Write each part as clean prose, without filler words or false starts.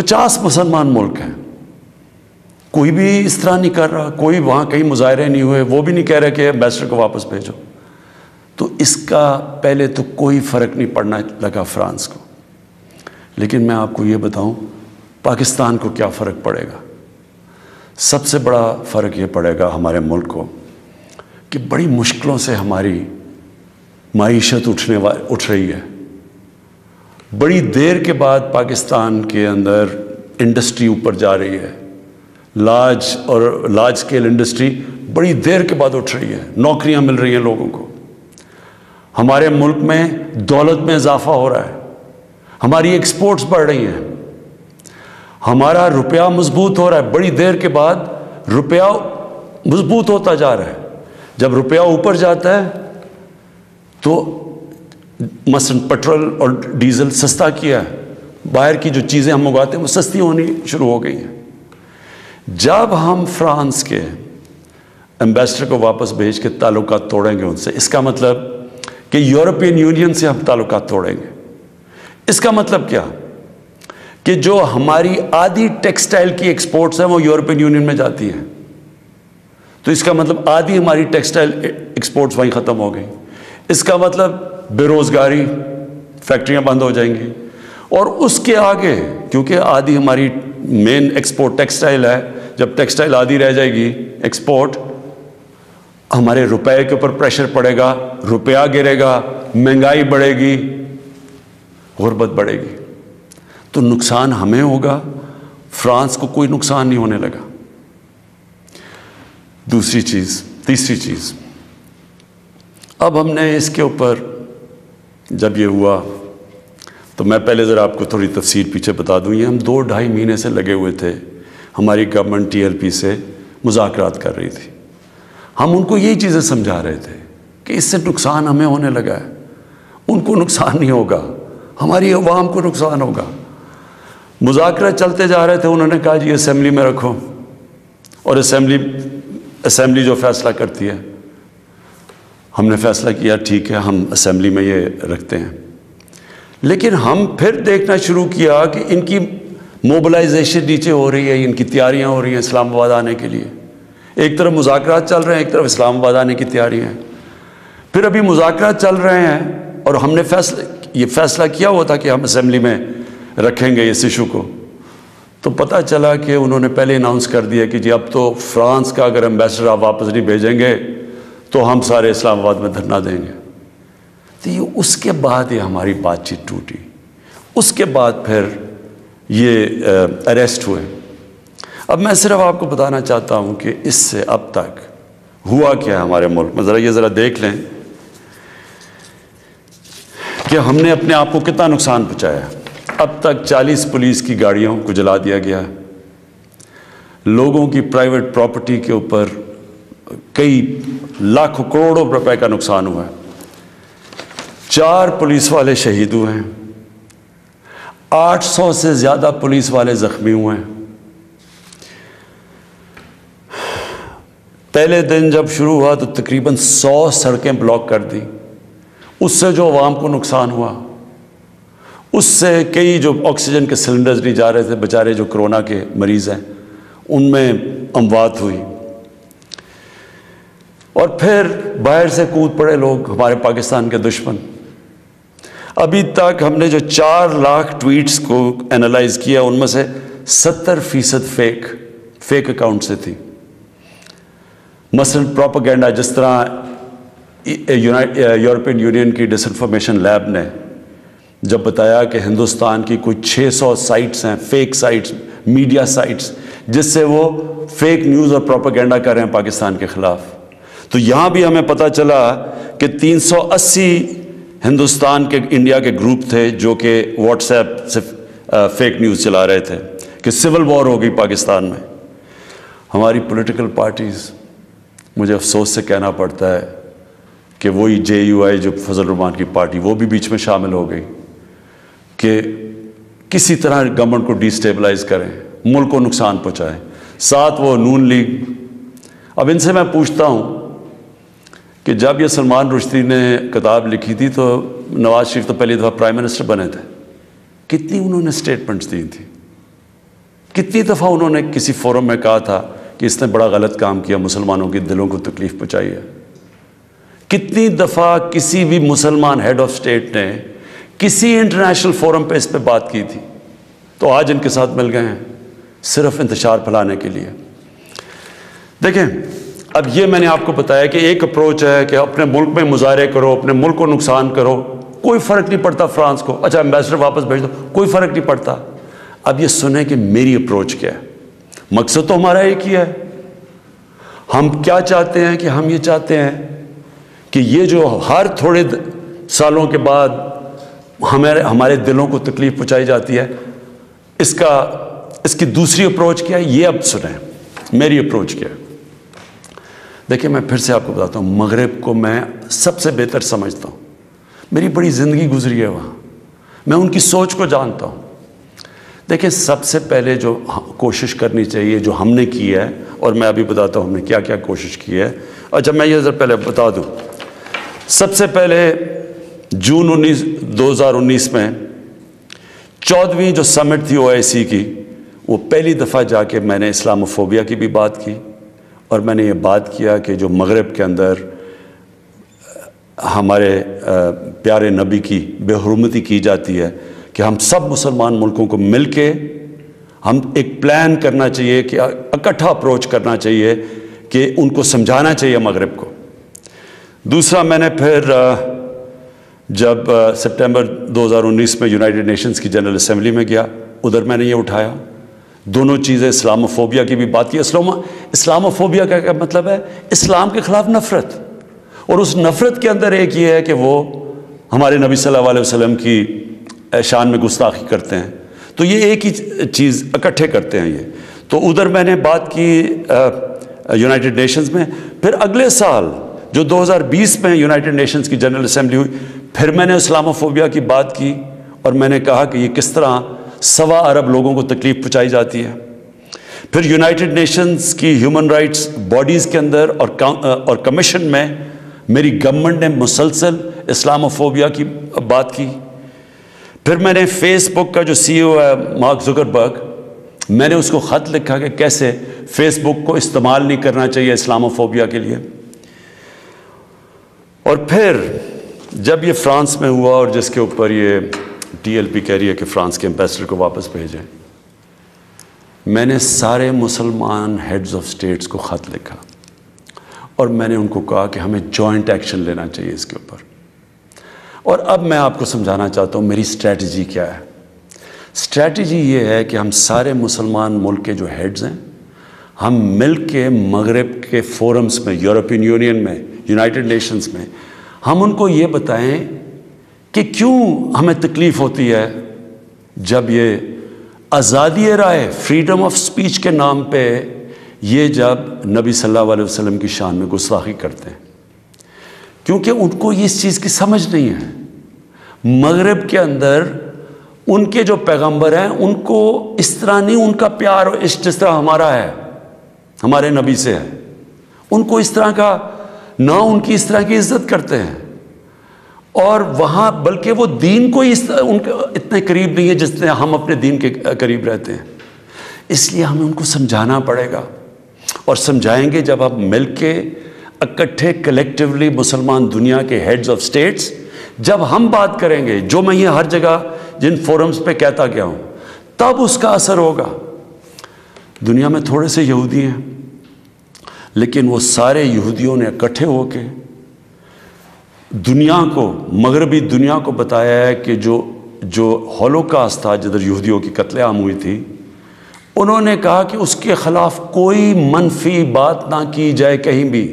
50 مسلمان ملک ہیں، کوئی بھی اس طرح نہیں کر رہا، کوئی وہاں کہیں مظاہرے نہیں ہوئے، وہ بھی نہیں کہہ رہے کہ ایمبیسڈر کو واپس بھیجو. تو اس کا پہلے تو کوئی فرق نہیں پڑنا لگا فرانس کو. لیکن میں آپ کو یہ بتاؤں پاکستان کو کیا فرق پڑے گا. سب سے بڑا فرق یہ پڑے گا ہمارے ملک کو کہ بڑی مشکلوں سے ہماری معیشت اٹھ رہی ہے. بڑی دیر کے بعد پاکستان کے اندر انڈسٹری اوپر جا رہی ہے، لارج اسکیل انڈسٹری بڑی دیر کے بعد اٹھ رہی ہے، نوکریاں مل رہی ہیں لوگوں کو. ہمارے ملک میں دولت میں اضافہ ہو رہا ہے، ہماری ایکسپورٹس بڑھ رہی ہیں، ہمارا روپیہ مضبوط ہو رہا ہے. بڑی دیر کے بعد روپیہ مضبوط ہوتا جا رہا ہے. جب روپیہ اوپر جاتا ہے تو مثلا پیٹرول اور ڈیزل سستا کیا ہے، باہر کی جو چیزیں ہم منگواتے ہیں وہ سستی ہونی شروع ہو گئی ہیں. جب ہم فرانس کے ایمبیسڈر کو واپس بھیج کے تعلقات توڑیں گے ان سے، اس کا مطلب کہ یورپین یونین سے ہم تعلقات توڑیں گے. اس کا مطلب کیا کہ جو ہماری آدھی ٹیکسٹائل کی ایکسپورٹس ہیں وہ یورپین یونین میں جاتی ہیں، تو اس کا مطلب آدھی ہماری ٹیکسٹائل ایکسپورٹس وہیں ختم ہو گئی. اس کا مطلب بے روزگاری، فیکٹریاں بند ہو جائیں گی. اور اس کے آگے کیونکہ آدھی ہماری مین ایکسپورٹ ٹیکسٹائل ہے، جب ٹیکسٹائل آدھی رہ جائے گی ایکسپورٹ، ہمارے روپے کے اوپر پریشر پڑے گا، روپیہ گرے گا، مہنگائی بڑھے گی، غربت بڑھے گی. تو نقصان ہمیں ہوگا، فرانس کو کوئی نقصان نہیں ہونے لگا. تیسری چیز اب ہم نے اس کے اوپر جب یہ ہوا تو میں پہلے ذرا آپ کو تھوڑی تفصیل پیچھے بتا دوں. یہ ہم 2-2.5 مہینے سے لگے ہوئے تھے، ہماری گورنمنٹ TLP سے مذاکرات کر رہی تھی. ہم ان کو یہی چیزیں سمجھا رہے تھے کہ اس سے نقصان ہمیں ہونے لگا ہے، ان کو نقصان نہیں ہوگا، ہماری عوام کو نقصان ہوگا. مذاکرات چلتے جا رہے تھے، انہوں نے کہا جی اسمبلی میں رکھو، اور اسمبلی جو فیصلہ کرتی ہے. ہم نے فیصلہ کیا ٹھیک ہے ہم اسمبلی میں یہ رکھتے ہیں. لیکن ہم پھر دیکھنا شروع کیا کہ ان کی موبلائزیشن نیچے ہو رہی ہے، ان کی تیاریاں ہو رہی ہیں اسلام آباد آنے کے لیے. ایک طرف مذاکرات چل رہے ہیں، ایک طرف اسلام آباد آنے کی تیاریاں ہیں. پھر ابھی مذاکرات چل رہے ہیں اور ہم نے یہ فیصلہ کیا ہوا تھا کہ ہم اسمبلی میں رکھیں گے اس ایشو کو. تو پتہ چلا کہ انہوں نے پہلے اناؤنس کر دیا کہ جی اب تو فرانس کا اگر ایمبیسڈر آپ واپس نہیں بھیجیں گے تو ہم سارے اسلام آباد میں دھرنا دیں گے. تو یہ اس کے بعد یہ ہماری بات چیت ٹوٹی. اس کے بعد پھر یہ اریسٹ ہوئے. اب میں صرف آپ کو بتانا چاہتا ہوں کہ اس سے اب تک ہوا کیا ہے ہمارے ملک میں. ذرا دیکھ لیں کہ ہم نے اپنے آپ کو کتنا نقصان پہنچایا. اب تک 40 پولیس کی گاڑیوں کو جلا دیا گیا، لوگوں کی پرائیویٹ پراپرٹی کے اوپر کئی لاکھوں کروڑوں روپے کا نقصان ہوا ہے. 4 پولیس والے شہید ہوئے ہیں، 800 سے زیادہ پولیس والے زخمی ہوئے ہیں. پہلے دن جب شروع ہوا تو تقریباً 100 سڑکیں بلاک کر دی. اس سے جو عوام کو نقصان ہوا، اس سے کئی جو آکسیجن کے سلنڈرز نہیں جا رہے تھے، بیچارے جو کرونا کے مریض ہیں ان میں اموات ہوئی. اور پھر باہر سے کود پڑے لوگ، ہمارے پاکستان کے دشمن. ابھی تک ہم نے جو 4 لاکھ ٹویٹس کو انالائز کیا ان میں سے 70% فیک اکاؤنٹ سے تھی. مثلا پروپیگنڈا، جس طرح یورپین یونین کی ڈس انفارمیشن لیب نے جب بتایا کہ ہندوستان کی کوئی 600 سائٹس ہیں، فیک سائٹس، میڈیا سائٹس، جس سے وہ فیک نیوز اور پروپیگنڈا کر رہے ہیں پاکستان کے خلاف. تو یہاں بھی ہمیں پتہ چلا کہ 380 ہندوستان کے انڈیا کے گروپ تھے جو کہ واٹس ایپ سے فیک نیوز چلا رہے تھے کہ سول وار ہو گئی پاکستان میں. ہماری پولیٹیکل پارٹیز، مجھے افسوس سے کہنا پڑتا ہے کہ وہی JUI جو فضل الرحمان کی پارٹی، وہ بھی بیچ میں شامل ہو گئی کہ کسی طرح گورنمنٹ کو ڈی سٹیبلائز کریں، ملک کو نقصان پہنچائیں. ساتھ وہ نون لیگ. اب ان سے میں پوچھتا ہوں کہ جب یہ سلمان رشدی نے کتاب لکھی تھی تو نواز شریف تو پہلی دفعہ پرائم منسٹر بنے تھے، کتنی انہوں نے سٹیٹمنٹس دی تھی. کتنی دفعہ انہوں نے کسی فورم میں کہا تھا کہ اس نے بڑا غلط کام کیا، مسلمانوں کے دلوں کو تکلیف پہنچائی ہے؟ کتنی دفعہ کسی بھی مسلمان ہیڈ آف اسٹیٹ نے کسی انٹرنیشنل فورم پہ اس پہ بات کی تھی؟ تو آج ان کے ساتھ مل گئے ہیں صرف انتشار پھیلانے کے لیے۔ دیکھیں، اب یہ میں نے آپ کو بتایا کہ ایک اپروچ ہے کہ اپنے ملک میں مظاہرے کرو، اپنے ملک کو نقصان کرو، کوئی فرق نہیں پڑتا فرانس کو، اچھا ایمبیسڈر واپس بھیج دو، کوئی فرق نہیں پڑتا۔ اب یہ سنیں کہ میری اپروچ کیا ہے۔ مقصد تو ہمارا ایک ہی ہے۔ ہم کیا چاہتے ہیں کہ ہم یہ چاہتے ہیں کہ یہ جو ہر تھوڑے سالوں کے بعد ہمارے دلوں کو تکلیف پہنچائی جاتی ہے، اس کی دوسری اپروچ کیا ہے، یہ اب سنیں میری اپروچ کیا ہے۔ دیکھیں، میں پھر سے آپ کو بتاتا ہوں، مغرب کو میں سب سے بہتر سمجھتا ہوں، میری بڑی زندگی گزری ہے وہاں، میں ان کی سوچ کو جانتا ہوں۔ دیکھیں، سب سے پہلے جو کوشش کرنی چاہیے، جو ہم نے کی ہے، اور میں ابھی بتاتا ہوں ہم نے کیا کیا کوشش کی ہے۔ اچھا، میں یہ پہلے بتا دوں، سب سے پہلے جون 2019 میں 14ویں جو سمٹ تھی OIC کی، وہ پہلی دفعہ جا کے میں نے اسلاموفوبیا کی بھی بات کی، اور میں نے یہ بات کیا کہ جو مغرب کے اندر ہمارے پیارے نبی کی بے حرمتی کی جاتی ہے، کہ ہم سب مسلمان ملکوں کو مل کے ہم ایک پلان کرنا چاہیے، کہ اکٹھا اپروچ کرنا چاہیے، کہ ان کو سمجھانا چاہیے مغرب کو۔ دوسرا، میں نے پھر جب سپٹمبر 2019 میں یونائٹڈ نیشنز کی جنرل اسمبلی میں گیا، ادھر میں نے یہ اٹھایا، دونوں چیزیں، اسلاموفوبیا کی بھی بات کی۔ اسلاموفوبیا کا کیا مطلب ہے؟ اسلام کے خلاف نفرت، اور اس نفرت کے اندر ایک یہ ہے کہ وہ ہمارے نبی صلی اللہ علیہ وسلم کی شان میں گستاخی کرتے ہیں، تو یہ ایک ہی چیز اکٹھے کرتے ہیں یہ۔ تو ادھر میں نے بات کی یونائٹڈ نیشنز میں۔ پھر اگلے سال جو 2020 میں یونائٹڈ نیشنز کی جنرل اسمبلی ہوئی، پھر میں نے اسلاموفوبیا کی بات کی، اور میں نے کہا کہ یہ کس طرح 1.25 ارب لوگوں کو تکلیف پہنچائی جاتی ہے۔ پھر یونائٹڈ نیشنز کی ہیومن رائٹس باڈیز کے اندر اور کمیشن میں میری گورنمنٹ نے مسلسل اسلاموفوبیا کی بات کی۔ پھر میں نے فیس بک کا جو CEO ہے مارک زکربرگ، میں نے اس کو خط لکھا کہ کیسے فیس بک کو استعمال نہیں کرنا چاہیے اسلاموفوبیا کے لیے۔ اور پھر جب یہ فرانس میں ہوا، اور جس کے اوپر یہ TLP کہہ رہی ہے کہ فرانس کے ایمبیسڈر کو واپس بھیجیں، میں نے سارے مسلمان ہیڈز آف سٹیٹس کو خط لکھا، اور میں نے ان کو کہا کہ ہمیں جوائنٹ ایکشن لینا چاہیے اس کے اوپر۔ اور اب میں آپ کو سمجھانا چاہتا ہوں میری اسٹریٹجی کیا ہے۔ اسٹریٹجی یہ ہے کہ ہم سارے مسلمان ملک کے جو ہیڈز ہیں، ہم مل کے مغرب کے فورمز میں، یورپین یونین میں، یونائٹڈ نیشنز میں، ہم ان کو یہ بتائیں کہ کیوں ہمیں تکلیف ہوتی ہے جب یہ آزادی رائے، فریڈم آف سپیچ کے نام پہ یہ جب نبی صلی اللہ علیہ وسلم کی شان میں گستاخی کرتے ہیں، کیونکہ ان کو اس چیز کی سمجھ نہیں ہے۔ مغرب کے اندر ان کے جو پیغمبر ہیں، ان کو اس طرح نہیں، ان کا پیار اور عشق جس طرح ہمارا ہے، ہمارے نبی سے ہے، ان کو اس طرح کا نہ، ان کی اس طرح کی عزت کرتے ہیں، اور وہاں بلکہ وہ دین کو ان کے اتنے قریب نہیں ہے جس طرح ہم اپنے دین کے قریب رہتے ہیں۔ اس لیے ہمیں ان کو سمجھانا پڑے گا، اور سمجھائیں گے جب ہم مل کے اکٹھے کلیکٹیولی مسلمان دنیا کے ہیڈز آف سٹیٹس، جب ہم بات کریں گے، جو میں یہ ہر جگہ جن فورمز پہ کہتا گیا ہوں، تب اس کا اثر ہوگا۔ دنیا میں تھوڑے سے یہودی ہیں، لیکن وہ سارے یہودیوں نے اکٹھے ہو کے دنیا کو، مغربی دنیا کو بتایا ہے کہ جو ہولوکاسٹ تھا، جدھر یہودیوں کی قتل عام ہوئی تھی، انہوں نے کہا کہ اس کے خلاف کوئی منفی بات نہ کی جائے کہیں بھی،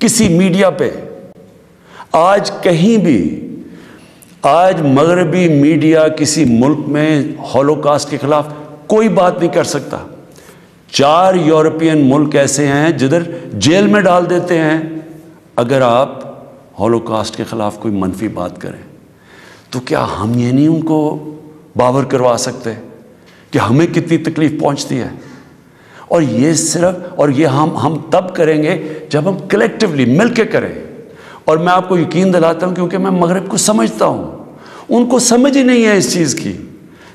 کسی میڈیا پہ۔ آج کہیں بھی، آج مغربی میڈیا کسی ملک میں ہولوکاسٹ کے خلاف کوئی بات نہیں کر سکتا۔ 4 یورپین ملک ایسے ہیں جدھر جیل میں ڈال دیتے ہیں اگر آپ ہولوکاسٹ کے خلاف کوئی منفی بات کریں۔ تو کیا ہم یہ نہیں ان کو باور کروا سکتے کہ ہمیں کتنی تکلیف پہنچتی ہے؟ اور یہ ہم تب کریں گے جب ہم کلیکٹیولی مل کے کریں۔ اور میں آپ کو یقین دلاتا ہوں، کیونکہ میں مغرب کو سمجھتا ہوں، ان کو سمجھ ہی نہیں ہے اس چیز کی۔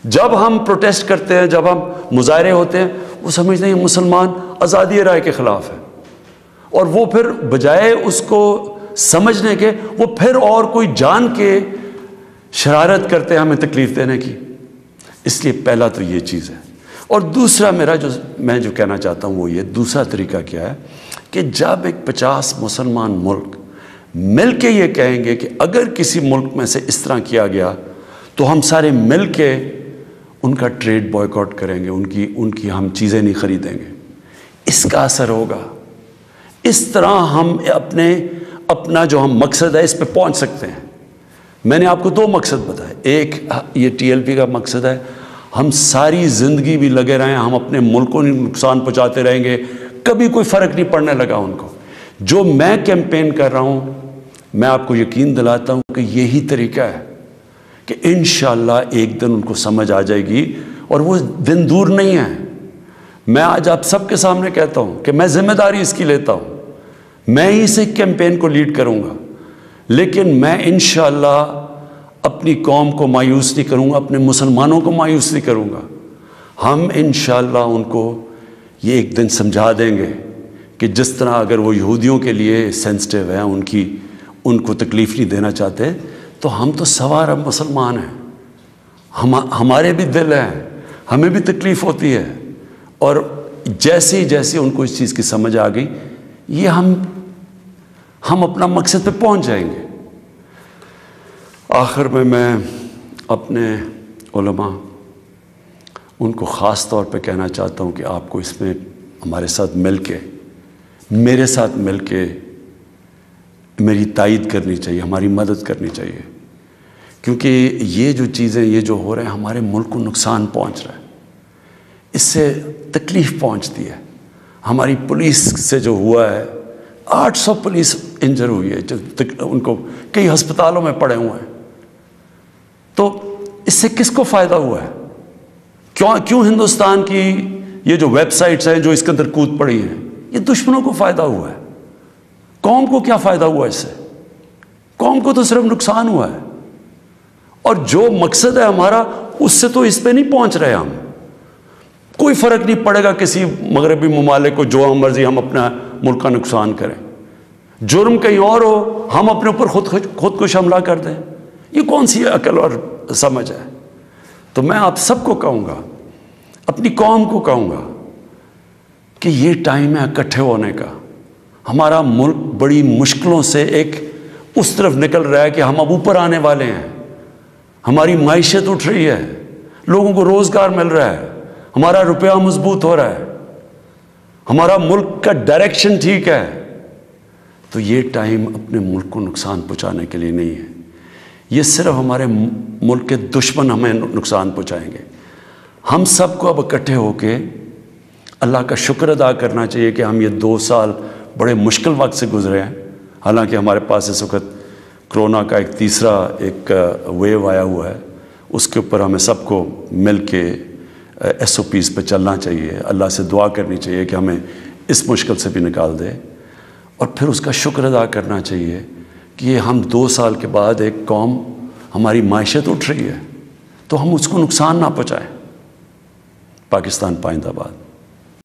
جب ہم پروٹیسٹ کرتے ہیں، جب ہم مظاہرے ہوتے ہیں، وہ سمجھتے ہیں مسلمان آزادی رائے کے خلاف ہے، اور وہ پھر بجائے اس کو سمجھنے کے وہ پھر اور کوئی جان کے شرارت کرتے ہیں ہمیں تکلیف دینے کی۔ اس لیے پہلا تو یہ چیز ہے۔ اور دوسرا میں جو کہنا چاہتا ہوں وہ یہ، دوسرا طریقہ کیا ہے کہ جب ایک 50 مسلمان ملک مل کے یہ کہیں گے کہ اگر کسی ملک میں سے اس طرح کیا گیا تو ہم سارے مل کے ان کا ٹریڈ بوائیکاٹ کریں گے، ان کی ہم چیزیں نہیں خریدیں گے، اس کا اثر ہوگا۔ اس طرح ہم اپنا جو ہم مقصد ہے اس پہ پہنچ سکتے ہیں۔ میں نے آپ کو 2 مقصد بتائے، ایک یہ TLP کا مقصد ہے، ہم ساری زندگی بھی لگے رہیں، ہم اپنے ملک کو نقصان پہنچاتے رہیں گے، کبھی کوئی فرق نہیں پڑنے لگا ان کو۔ جو میں کیمپین کر رہا ہوں، میں آپ کو یقین دلاتا ہوں کہ یہی طریقہ ہے کہ انشاءاللہ ایک دن ان کو سمجھ آ جائے گی، اور وہ دن دور نہیں ہے۔ میں آج آپ سب کے سامنے کہتا ہوں کہ میں ذمہ داری اس کی لیتا ہوں، میں ہی سے کیمپین کو لیڈ کروں گا، لیکن میں انشاءاللہ اپنی قوم کو مایوس نہیں کروں گا، اپنے مسلمانوں کو مایوس نہیں کروں گا۔ ہم انشاءاللہ ان کو یہ ایک دن سمجھا دیں گے کہ جس طرح اگر وہ یہودیوں کے لیے سینسٹیو ہیں، ان کو تکلیف نہیں دینا چاہتے، تو ہم تو سوار مسلمان ہیں، ہمارے بھی دل ہیں، ہمیں بھی تکلیف ہوتی ہے، اور جیسے ہی ان کو اس چیز کی سمجھ آ گئی، یہ ہم اپنا مقصد پہ پہنچ جائیں گے۔ آخر میں اپنے علماء ان کو خاص طور پہ کہنا چاہتا ہوں کہ آپ کو اس میں ہمارے ساتھ مل کے، میرے ساتھ مل کے میری تائید کرنی چاہیے، ہماری مدد کرنی چاہیے، کیونکہ یہ جو چیزیں یہ جو ہو رہے ہیں ہمارے ملک کو نقصان پہنچ رہا ہے، اس سے تکلیف پہنچتی ہے۔ ہماری پولیس سے جو ہوا ہے، 800 پولیس انجر ہوئی ہے، جو ان کو کئی ہسپتالوں میں پڑے ہوئے ہیں، تو اس سے کس کو فائدہ ہوا ہے؟ کیوں ہندوستان کی یہ جو ویب سائٹس ہیں جو اس کے اندر کود پڑی ہیں، یہ دشمنوں کو فائدہ ہوا ہے؟ قوم کو کیا فائدہ ہوا اس سے؟ قوم کو تو صرف نقصان ہوا ہے، اور جو مقصد ہے ہمارا اس سے تو اس پہ نہیں پہنچ رہے ہم۔ کوئی فرق نہیں پڑے گا کسی مغربی ممالک کو جو مرضی ہم اپنا ملک کا نقصان کریں، جرم کہیں اور ہو، ہم اپنے اوپر خودکش حملہ کر دیں، یہ کون سی عقل اور سمجھ ہے؟ تو میں آپ سب کو کہوں گا، اپنی قوم کو کہوں گا کہ یہ ٹائم ہے اکٹھے ہونے کا۔ ہمارا ملک بڑی مشکلوں سے ایک اس طرف نکل رہا ہے کہ ہم اب اوپر آنے والے ہیں، ہماری معیشت اٹھ رہی ہے، لوگوں کو روزگار مل رہا ہے، ہمارا روپیہ مضبوط ہو رہا ہے، ہمارا ملک کا ڈائریکشن ٹھیک ہے۔ تو یہ ٹائم اپنے ملک کو نقصان پہنچانے کے لیے نہیں ہے، یہ صرف ہمارے ملک کے دشمن ہمیں نقصان پہنچائیں گے۔ ہم سب کو اب اکٹھے ہو کے اللہ کا شکر ادا کرنا چاہیے کہ ہم یہ 2 سال بڑے مشکل وقت سے گزرے ہیں، حالانکہ ہمارے پاس اس وقت کرونا کا ایک تیسرا ویو آیا ہوا ہے، اس کے اوپر ہمیں سب کو مل کے SOPs پہ چلنا چاہیے، اللہ سے دعا کرنی چاہیے کہ ہمیں اس مشکل سے بھی نکال دے، اور پھر اس کا شکر ادا کرنا چاہیے کہ یہ ہم 2 سال کے بعد ایک قوم، ہماری معیشت اٹھ رہی ہے، تو ہم اس کو نقصان نہ پہنچائیں۔ پاکستان پائندہ باد۔